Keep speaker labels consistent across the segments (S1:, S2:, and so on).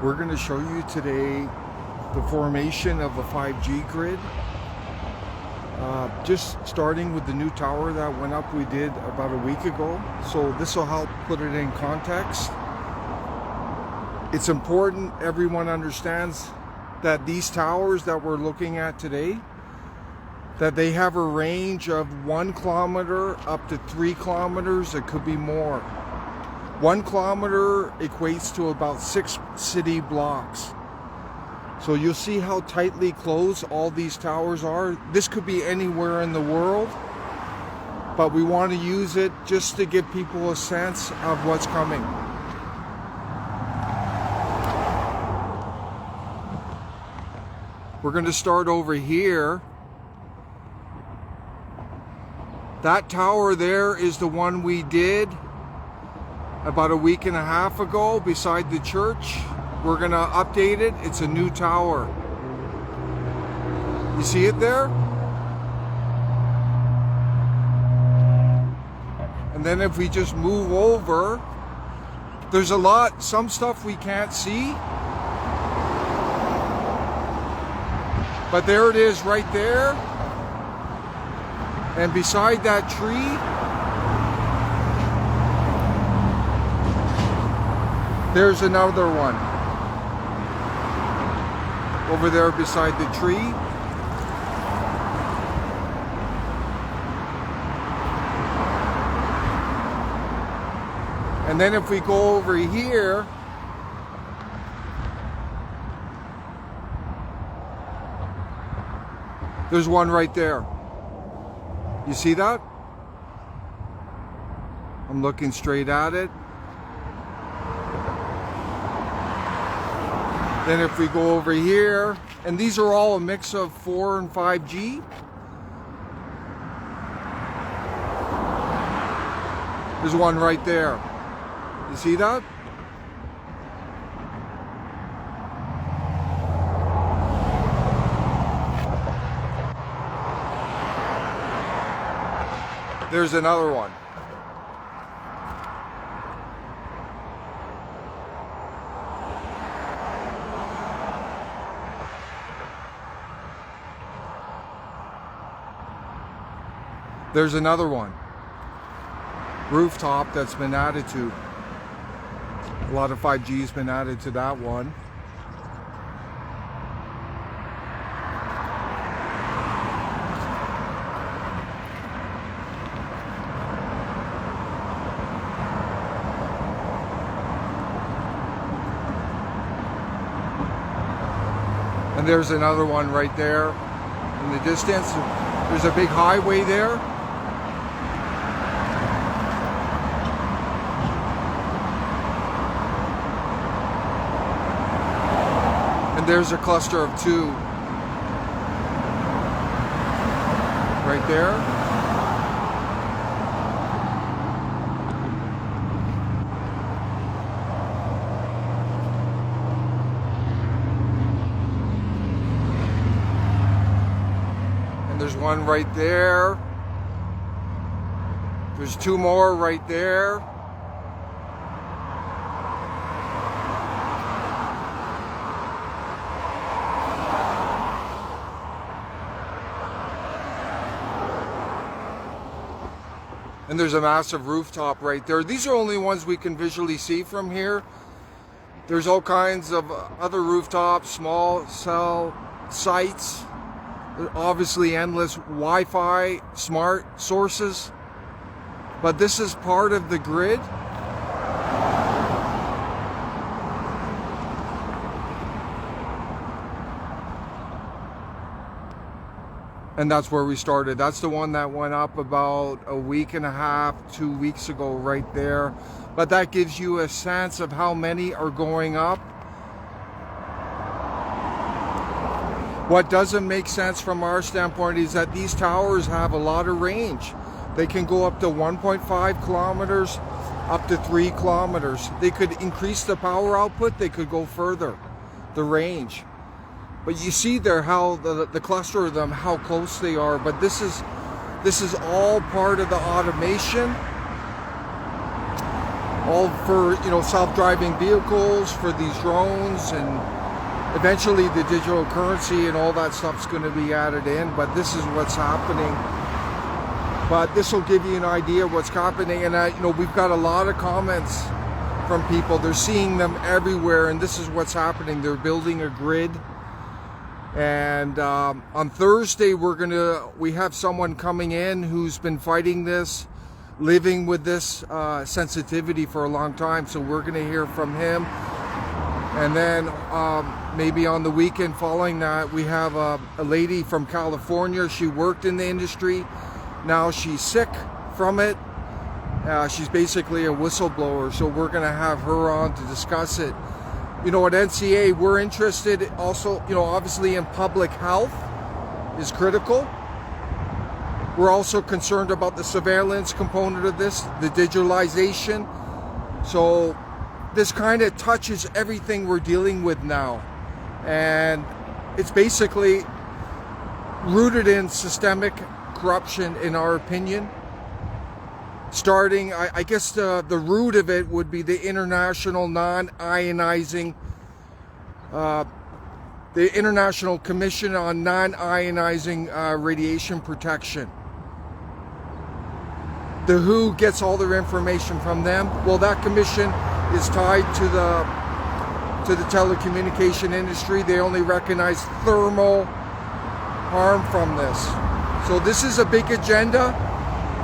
S1: We're going to show you today the formation of a 5G grid. Just starting with the new tower that went up we did about a week ago. So this will help put it in context. It's important everyone understands that these towers that we're looking at today, that they have a range of 1 kilometer up to 3 kilometers. It could be more. 1 kilometer equates to about 6 city blocks. So you'll see how tightly closed all these towers are. This could be anywhere in the world, but we want to use it just to give people a sense of what's coming. We're going to start over here. That tower there is the one we did about a week and a half ago beside the church. We're going to update it. It's a new tower. You see it there? And then if we just move over, there's some stuff we can't see. But there it is right there. And beside that tree, there's another one. Over there beside the tree. And then if we go over here, there's one right there. You see that? I'm looking straight at it. Then if we go over here, and these are all a mix of 4 and 5G. There's one right there. You see that? There's another one. There's another one. Rooftop that's been added to. A lot of 5G's been added to that one. And there's another one right there in the distance. There's a big highway there. And there's a cluster of 2 right there. And there's one right there. There's 2 more right there. And there's a massive rooftop right there. These are only ones we can visually see from here. There's all kinds of other rooftops, small cell sites. Obviously endless Wi-Fi, smart sources. But this is part of the grid. And that's where we started. That's the one that went up about a week and a half, 2 weeks ago right there. But that gives you a sense of how many are going up. What doesn't make sense from our standpoint is that these towers have a lot of range. They can go up to 1.5 kilometers, up to 3 kilometers. They could increase the power output. They could go further, the range. But you see there how the cluster of them, how close they are. But this is all part of the automation all for, you know, self-driving vehicles, for these drones, and eventually the digital currency and all that stuff's going to be added in. But this is what's happening. But this will give you an idea of what's happening. And you know, we've got a lot of comments from people. They're seeing them everywhere, and this is what's happening. They're building a grid. And on Thursday, we have someone coming in who's been fighting this, living with this sensitivity for a long time. So we're going to hear from him. And then maybe on the weekend following that, we have a lady from California. She worked in the industry. Now she's sick from it. She's basically a whistleblower. So we're going to have her on to discuss it. You know, at NCA, we're interested also, you know, obviously in public health is critical. We're also concerned about the surveillance component of this, the digitalization. So this kind of touches everything we're dealing with now. And it's basically rooted in systemic corruption, in our opinion. Starting, I guess the root of it would be the International Non-Ionizing, the International Commission on Non-Ionizing Radiation Protection. The WHO gets all their information from them. Well, that commission is tied to the telecommunication industry. They only recognize thermal harm from this. So this is a big agenda.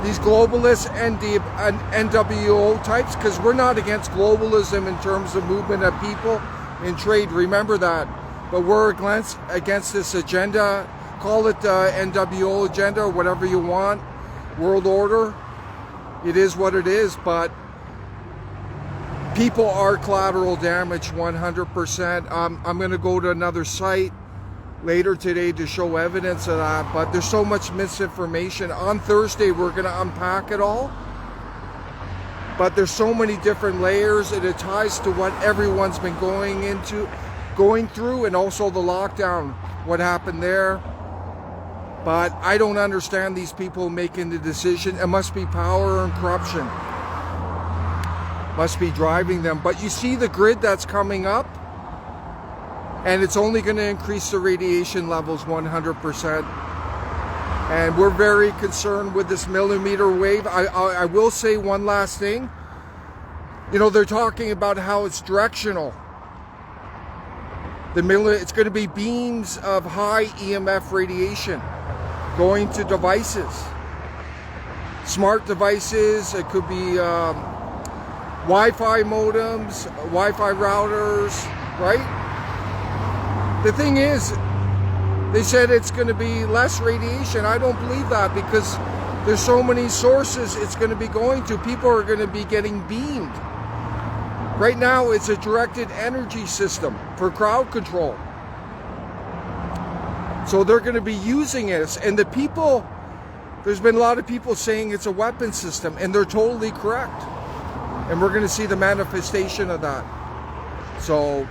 S1: These globalists and NWO types, because we're not against globalism in terms of movement of people in trade, remember that. But we're against this agenda. Call it the NWO agenda or whatever you want. World order. It is what it is, but people are collateral damage 100%. I'm going to go to another site later today to show evidence of that, but there's so much misinformation. On Thursday we're going to unpack it all, but there's so many different layers, and it ties to what everyone's been going through, and also the lockdown, what happened there. But I don't understand these people making the decision. It must be power and corruption must be driving them. But you see the grid that's coming up, and it's only going to increase the radiation levels 100%. And we're very concerned with this millimeter wave. I will say one last thing. You know, they're talking about how it's directional. It's going to be beams of high EMF radiation going to devices. Smart devices, it could be Wi-Fi modems, Wi-Fi routers, right? The thing is, they said it's going to be less radiation. I don't believe that, because there's so many sources it's going to be going to. People are going to be getting beamed. Right now, it's a directed energy system for crowd control. So they're going to be using it. And the people, there's been a lot of people saying it's a weapon system, and they're totally correct. And we're going to see the manifestation of that. So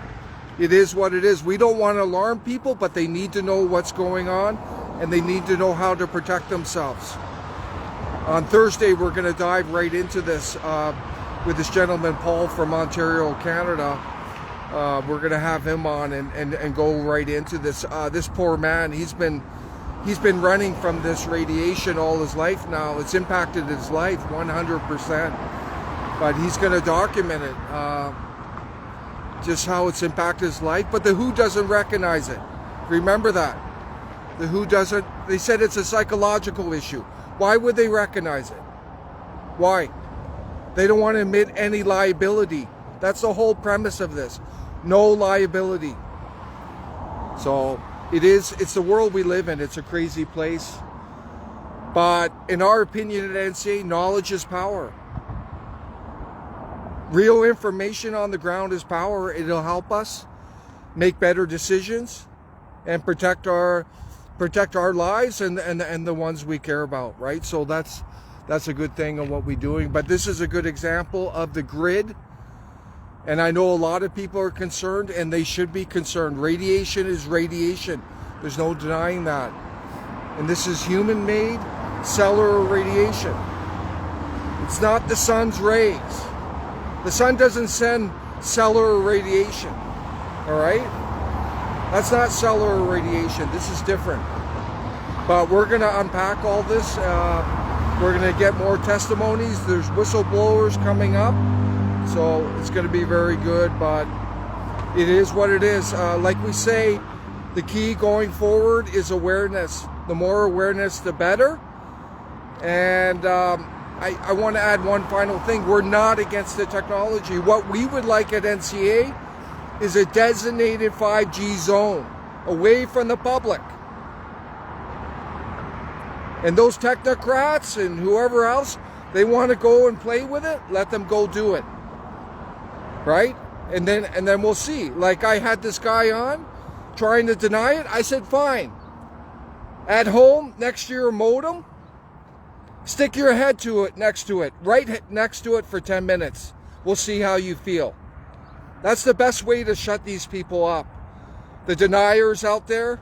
S1: it is what it is. We don't want to alarm people, but they need to know what's going on, and they need to know how to protect themselves. On Thursday, we're going to dive right into this with this gentleman, Paul, from Ontario, Canada. We're going to have him on and go right into this. This poor man, he's been running from this radiation all his life now. It's impacted his life 100%. But he's going to document it. Just how it's impacted his life, but the WHO doesn't recognize it. Remember that. The WHO doesn't. They said it's a psychological issue. Why would they recognize it? Why? They don't want to admit any liability. That's the whole premise of this. No liability. So it's the world we live in. It's a crazy place. But in our opinion at NCA, knowledge is power. Real information on the ground is power. It'll help us make better decisions and protect our lives and the ones we care about, right? So that's a good thing of what we're doing. But this is a good example of the grid. And I know a lot of people are concerned, and they should be concerned. Radiation is radiation. There's no denying that. And this is human-made cellular radiation. It's not the sun's rays. The The sun doesn't send cellular radiation, all right? That's not cellular radiation. This is different. But we're going to unpack all this. We're going to get more testimonies. There's whistleblowers coming up. So it's going to be very good, but it is what it is. Like we say, the key going forward is awareness. The more awareness, the better. And I want to add one final thing. We're not against the technology. What we would like at NCA is a designated 5G zone away from the public. And those technocrats and whoever else, they want to go and play with it, let them go do it. Right? And then we'll see. Like I had this guy on trying to deny it. I said, fine. At home, next to your modem, stick your head to it, next to it, right next to it for 10 minutes. We'll see how you feel. That's the best way to shut these people up. The deniers out there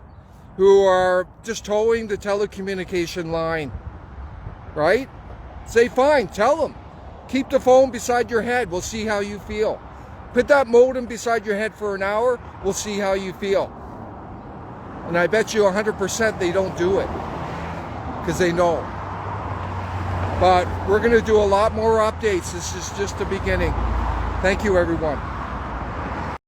S1: who are just towing the telecommunication line, right? Say, fine, tell them. Keep the phone beside your head. We'll see how you feel. Put that modem beside your head for an hour. We'll see how you feel. And I bet you 100% they don't do it because they know. But we're going to do a lot more updates. This is just the beginning. Thank you, everyone.